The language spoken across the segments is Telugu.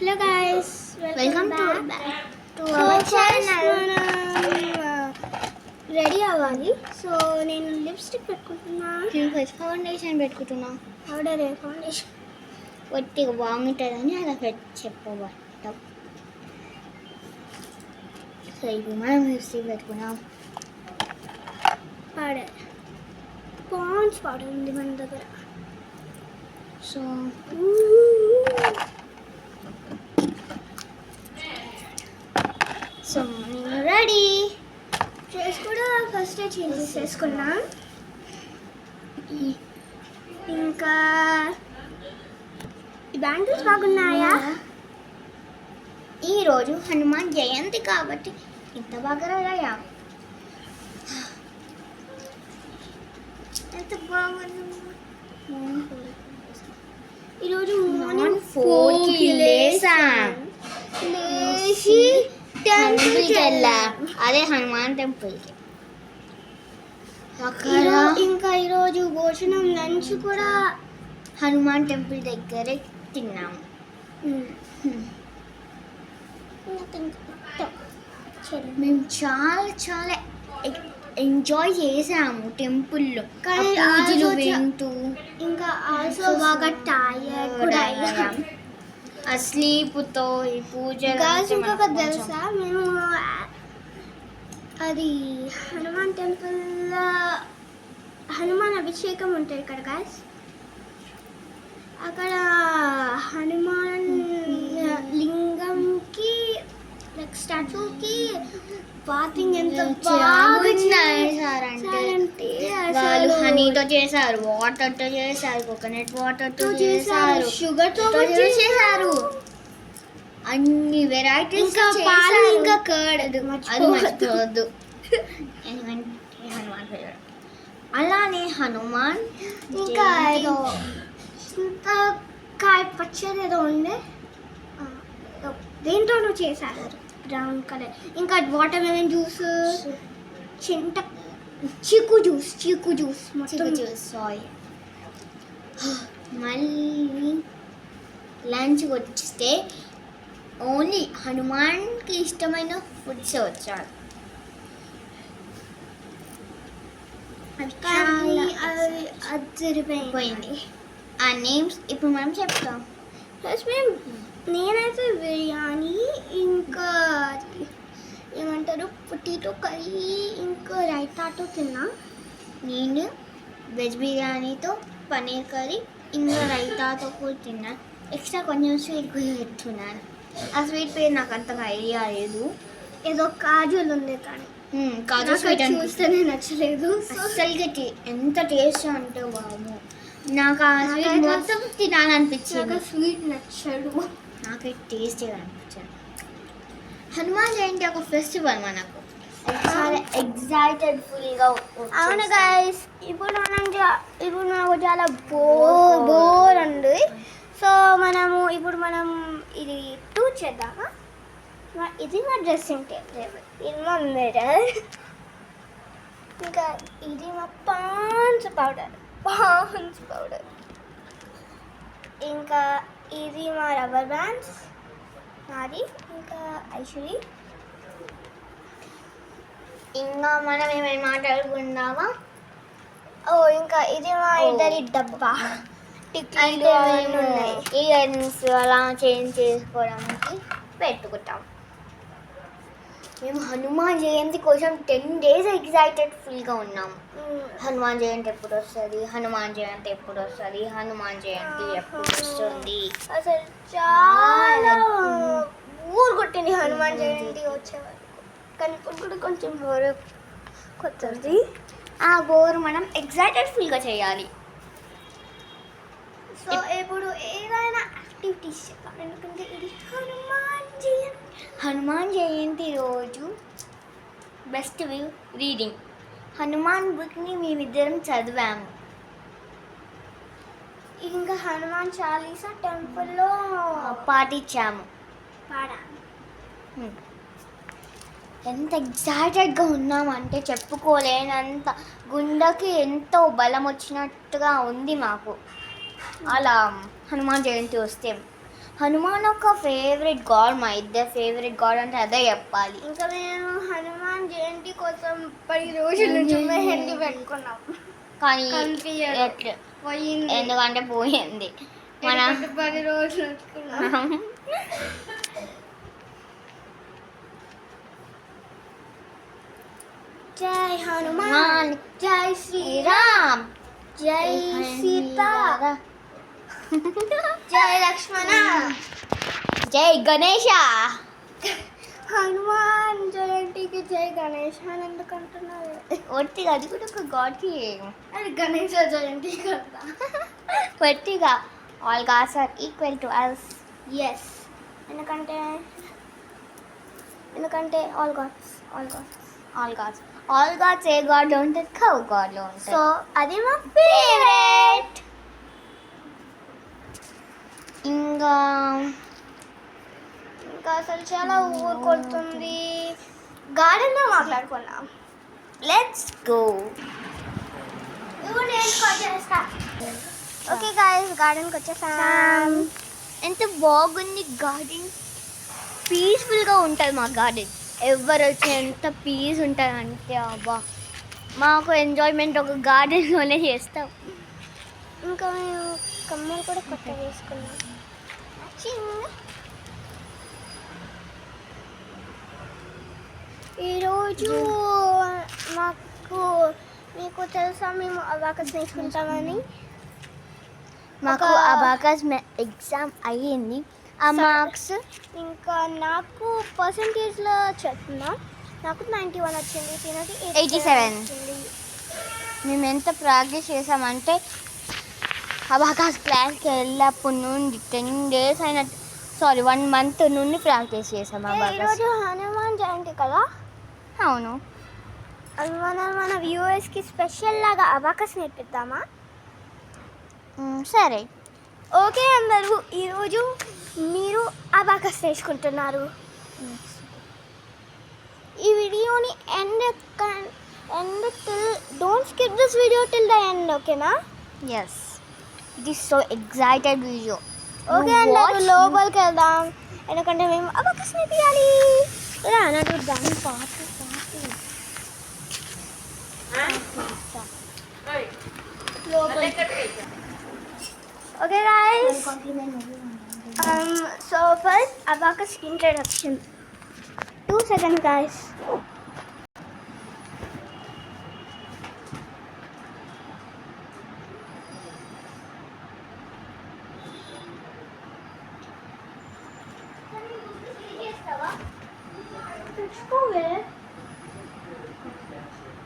Hello guys, welcome to our channel. Ready అవ్వాలి. సో నేను లిప్స్టిక్ పెట్టుకుంటున్నా. నేను ఫస్ట్ ఫౌండేషన్ పెట్టుకుంటున్నా. పౌడర్ ఫౌండేషన్ ఒట్టిగా బాగుంటుందని అలా చెప్పబట్టాం. సో ఇప్పుడు మనం లిప్స్టిక్ పెట్టుకున్నాం. పౌడర్ పాండ్స్ పౌడర్ ఉంది మన దగ్గర. సో సో నేను రెడీ. ఫేస్ కూడా ఫస్ట్ చేంజెస్ చేసుకున్నా. ఇంకా ఈ బ్యాంగిల్స్ బాగున్నాయా? ఈరోజు హనుమాన్ జయంతి కాబట్టి ఇంత బాగా రెడీ. ఎంత బాగుంది. ఈరోజు మార్నింగ్ 4కి లేసాం. లేచి టెంపుల్కి వెళ్ళాం. అదే హనుమాన్ టెంపుల్కి. అక్కడ ఇంకా ఈరోజు భోజనం లంచ్ కూడా హనుమాన్ టెంపుల్ దగ్గరే తిన్నాము. మేము చాలా ఎంజాయ్ చేసాము టెంపుల్లో. కానీ పూజలు also వింటూ ఇంకా ఆల్సో బాగా టైర్డ్ కూడా అయ్యాం. ఆ స్లీప్తో ఈ పూజ గర్ల్స్ ఇంకొక తెలుసా, మేము అది హనుమాన్ టెంపుల్ హనుమాన్ అభిషేకం ఉంటుంది ఇక్కడ గైస్. అక్కడ హనుమాన్ లింగంకి లైక్ స్టాచ్యూకి బాతింగ్ ఎంత బాగున్నాయి సార్ అంటే వాళ్ళు హనీతో చేశారు, వాటర్తో చేశారు, కోకోనట్ వాటర్తో చేశారు, షుగర్తో చేశారు, అన్ని వెరైటీస్. ఇంకా పాలు ఇంకా కర్డ్ అది మర్చిపోవద్దు. హనుమాన్ అలానే హనుమాన్ ఇంకా ఏదో చింతకాయ పచ్చడి ఏదో ఉండే దేంతోనూ చేశారు బ్రౌన్ కలర్. ఇంకా వాటర్ మెలన్ జ్యూస్, చీకు జ్యూస్ మొత్తం జ్యూస్. మళ్ళీ లంచ్ వచ్చిస్తే ఓన్లీ హనుమాన్కి ఇష్టమైన ఫుడ్స్ వచ్చారు. అది అదిరిపోయింది. ఆ నేమ్స్ ఇప్పుడు మనం చెప్తాం. ప్లస్ నేనైతే బిర్యానీ ఇంకా ఏమంటారు పొటాటో కర్రీ ఇంకా రైతాతో తిన్నా. నేను వెజ్ బిర్యానీతో పన్నీర్ కర్రీ ఇంకా రైతాతో కూడా తిన్నాను. ఎక్స్ట్రా కొంచెం స్వీట్ కూడా పెట్టుకున్నాను. ఆ స్వీట్ పేరు నాకు అంతగా ఐడియా లేదు. ఏదో కాజులు ఉంది కానీ కాజు స్వీట్ చూస్తేనే నచ్చలేదు. అసలుకి ఎంత టేస్ట్ అంటే బాబు, నాకు ఆ స్వీట్ మొత్తం తినాలనిపించింది. స్వీట్ నచ్చడు, నాకు టేస్టీగా అనిపించింది. హనుమాన్ జయంతి ఒక ఫెస్టివల్ మనకు చాలా ఎగ్జైటెడ్ఫుల్గా. అవును గైస్, ఇప్పుడు నాకు చాలా బోర్ ఉంది. సో ఇప్పుడు మనం ఇది చేద్దామా? ఇది మా డ్రెస్సింగ్ టేబుల్, ఇది మా మిర్రర్, ఇంకా ఇది మా పాండ్స్ పౌడర్, ఇంకా ఇది మా రబ్బర్ బ్యాండ్స్ నాది, ఇంకా ఐశ్వర్య. ఇంకా మనం ఏమైనా మాట్లాడుకుందామా? ఇంకా ఇది మా ఇద్దరి డబ్బా, అంటే ఇయర్స్ అలా చేంజ్ చేసుకోవడానికి పెట్టుకుంటాం. మేము హనుమాన్ జయంతి కోసం 10 days ఎగ్జైటెడ్ఫుల్గా ఉన్నాము. హనుమాన్ జయంతి ఎప్పుడు వస్తుంది, హనుమాన్ జయంతి ఎప్పుడు వస్తుంది, హనుమాన్ జయంతి ఎప్పుడు వస్తుంది. అసలు చాలా ఊరు కొట్టింది హనుమాన్ జయంతి వచ్చేవారు. కానీ ఇప్పుడు కూడా కొంచెం బోర్ కొత్తది. ఆ బోర్ మనం ఎగ్జైటెడ్ఫుల్గా చేయాలి. సో ఇప్పుడు ఏదైనా యాక్టివిటీస్ చెప్పాలి, ఎందుకంటే ఇది హనుమాన్ జయంతి రోజు బెస్ట్ రీడింగ్. హనుమాన్ బుక్ని మేమిద్దరం చదివాము. ఇంకా హనుమాన్ చాలీసా టెంపుల్లో పాటించాము. ఎంత ఎగ్జైటెడ్గా ఉన్నామంటే చెప్పుకోలేనంత, గుండెకి ఎంతో బలం వచ్చినట్టుగా ఉంది మాకు. అలా హనుమాన్ జయంతి వస్తే హనుమాన్ ఒక ఫేవరెట్ గాడ్, మా ఇద్దరు ఫేవరెట్ గాడ్ అంటే అదే చెప్పాలి. ఇంకా మేము హనుమాన్ జయంతి కోసం 10 రోజుల నుంచి మెహందీ పెట్టుకున్నాం. కానీ కనిపించదు. ఎట్లా పోయింది. ఎందుకంటే పోయింది మన 10 రోజులు పెట్టుకున్నాం. జై హనుమాన్, జై శ్రీరామ్, జై సీత, జై లక్ష్మణ, జై గణేష. హనుమాన్ జయంతికి జై గణేష్ అని ఎందుకు అంటున్నారు? ఒట్టిగా అది కూడా ఒక గాడ్కి, అది గణేష జయంతి కదా. ఒట్టిగా all gods are equal to us. Yes, ఎందుకంటే ఆల్ గాడ్స్ ఆల్ గాడ్స్ ఏ గాడ్లో ఉంటుంది? కౌ గాడ్లో ఉంటుంది. సో అది మా ఫేవరెట్. ఇంకా అసలు చాలా ఊరు కొడుతుంది. గార్డెన్లో మాట్లాడుకున్నాం. Let's go. ఓకే గాయస్, గార్డెన్కి వచ్చేసాం. ఎంత బాగుంది గార్డెన్, పీస్ఫుల్గా ఉంటుంది మా గార్డెన్. ఎవరు వచ్చి ఎంత పీస్ ఉంటుంది అంటే అబ్బా, మాకు ఎంజాయ్మెంట్ ఒక గార్డెన్లోనే చేస్తాం. ఇంకా మేము కమ్మలు కూడా కొత్త వేసుకున్నాం. ఈరోజు మీకు తెలుసా మేము అబాకస్ నేర్చుకుంటామని. మాకు అబాకస్ ఎగ్జామ్ అయ్యింది. ఆ మార్క్స్ ఇంకా నాకు పర్సంటేజ్లో చెప్తున్నా, నాకు 91 వచ్చింది, తినకి 87 వచ్చింది. మేము ఎంత ప్రాక్టీస్ చేసామంటే అబాకస్ క్లాస్కి వెళ్ళినప్పటి నుండి 10 days అయినట్టు, 1 month నుండి ప్రాక్టీస్ చేసాం అబాకస్. ఈరోజు హనుమాన్ జయంతి కదా. అవును, మన వ్యూవర్స్కి స్పెషల్ లాగా అబాకస్ నేర్పిద్దామా? సరే. ఓకే అందరూ, ఈరోజు మీరు అబాకస్ నేర్చుకుంటున్నారు. ఈ వీడియోని don't skip this video till the end, ఓకేనా? Yes, it is so excited video. Okay అందరూ లోపలికి వెళ్దాం, ఎందుకంటే మేము అబాకస్ నేర్పియాలి. అన్నట్టు దాని పాటు okay guys, so first abacus introduction. 2 seconds guys.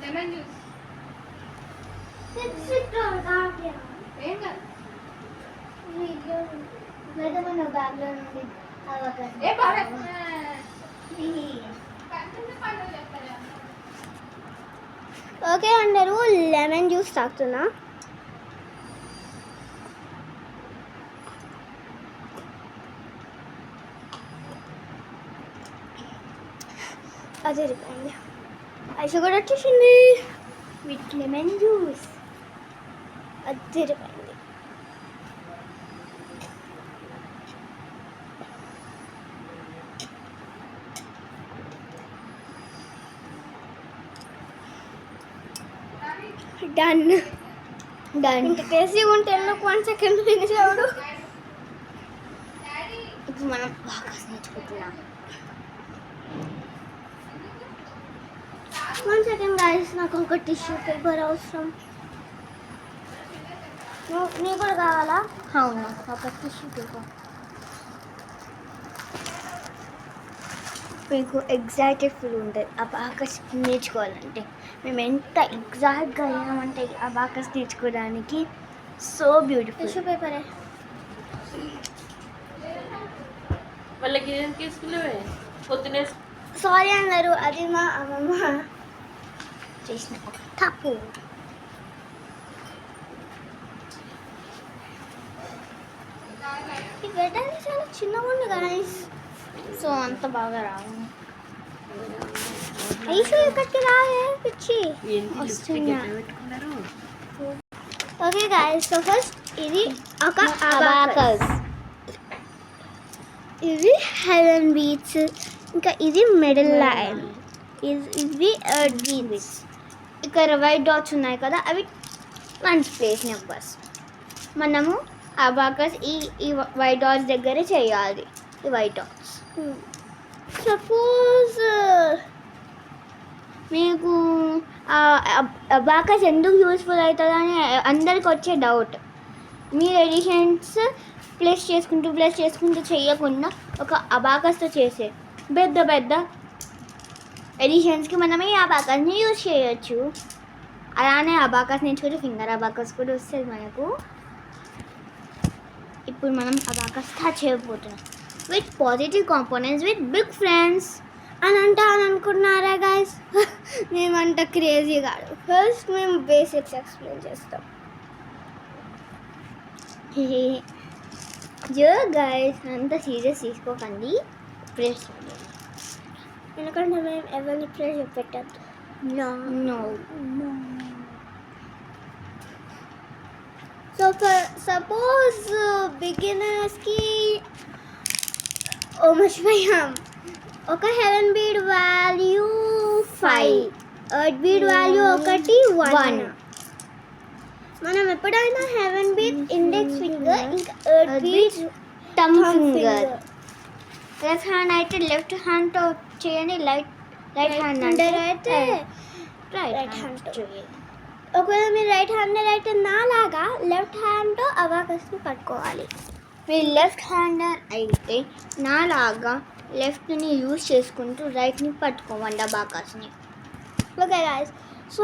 Lemon juice ఏ బాగా ఓకే అందరూ లెమన్ జ్యూస్ తాగుతున్నా. అది రిపోయింది. ఐస్ కూడా వచ్చేసింది విత్ లెమన్ జ్యూస్. అది రిపోయింది. డన్. ఇంత టేస్టీగా ఉంటే ఎందుకు 1 second తినేసాడు. ఇప్పుడు మనం బాగా నేర్చుకుంటున్నాం. 1 second guys, నాకు ఒక టిష్యూ పేపర్ అవసరం. నీకు కూడా కావాలా? అవును, ఒక టిష్యూ పేపర్. మీకు ఎగ్జైటెడ్ ఫీల్ ఉంటుంది అబాకస్ నేర్చుకోవాలంటే. మేము ఎంత ఎగ్జాక్ట్గా అయ్యామంటే అబాకస్ నేర్చుకోవడానికి. So beautiful. టిష్యూ పేపరే. వాళ్ళకి ఏం తీసుకున్నావే పొద్దునే? సారీ అన్నారు, అది మా అమ్మమ్మ చేసిన ఒక తప్పు. ఈ గడ్డ చాలా చిన్నగా ఉంది గాయస్. సో అంత బాగా రావు. ఐసు ఇక్కడికి రాయే పిచ్చి. వస్తున్నా. ఓకే గాయస్, సో ఫస్ట్ ఇది ఒక అబాకస్. ఇవి హెవెన్ బీట్స్, ఇంకా ఇది మిడిల్ లైన్, ఇవి ఎర్త్ బీట్స్. ఇక్కడ వైట్ డాట్స్ ఉన్నాయి కదా, అవి వన్స్ ప్లేస్ నెంబర్స్. మనము అబాకస్ ఈ వైట్ డాట్స్ దగ్గరే చేయాలి. ఈ వైట్ డాట్స్ సపోజ్ మీకు అబాకస్ ఎందుకు యూస్ఫుల్ అవుతుంది అని అందరికి వచ్చే డౌట్. మీరు ఎడిషన్స్ ప్లస్ చేసుకుంటూ చేయకుండా ఒక అబాకస్తో చేసే పెద్ద ఎడిషన్స్కి మనమే ఈ అబాకస్ని యూజ్ చేయొచ్చు. అలానే అబాకస్ నేర్చుకుంటే ఫింగర్ అబాకస్ కూడా వస్తుంది మనకు. ఇప్పుడు మనం అబాకస్ స్టార్ట్ చేయబోతున్నాం with positive components with big friends అని అనుకున్నారా గైస్? మేమంట క్రేజీ కాదు. ఫస్ట్ మేము బేసిక్స్ ఎక్స్ప్లెయిన్ చేస్తాం. జో గైస్ అంత సీరియస్ తీసుకోకండి. ప్రెస్ ఎందుకంటే మేము ఎవరిని ప్రెషర్ పెట్టద్దు. నో సో సపోజ్ బిగినర్స్కి మర్చిపోయాం. ఒక heaven bead value 5, earth bead value 1. మనం ఎప్పుడైనా హెవెన్ బీడ్ ఇండెక్స్ ఫింగర్, ఇంకా earth bead thumb finger. Left hand అయితే లెఫ్ట్ హ్యాండ్తో చేయండి, రైట్ హ్యాండ్ అంటే అయితే రైట్ హ్యాండ్ చేయండి. ఒకవేళ మీరు రైట్ హ్యాండర్ అయితే నాలాగా లెఫ్ట్ హ్యాండ్తో అబాకస్ని పట్టుకోవాలి. మీరు లెఫ్ట్ హ్యాండర్ అయితే నాలాగా లెఫ్ట్ని యూజ్ చేసుకుంటూ రైట్ని పట్టుకోమండి అబాకస్ని. Okay guys, so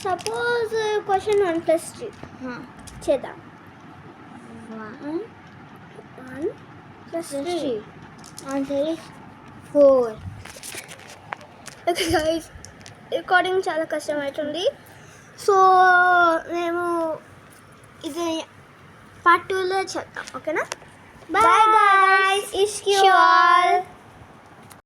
suppose question 1 + 3 చేద్దాం. 1 + 3 answer is 4. Okay guys, recording చాలా కష్టమవుతుంది. సో మేము ఇది పార్ట్ 2లో చేద్దాం. ఓకేనా? బాయ్ గాయస్, ఇష్క్ యూ ఆల్.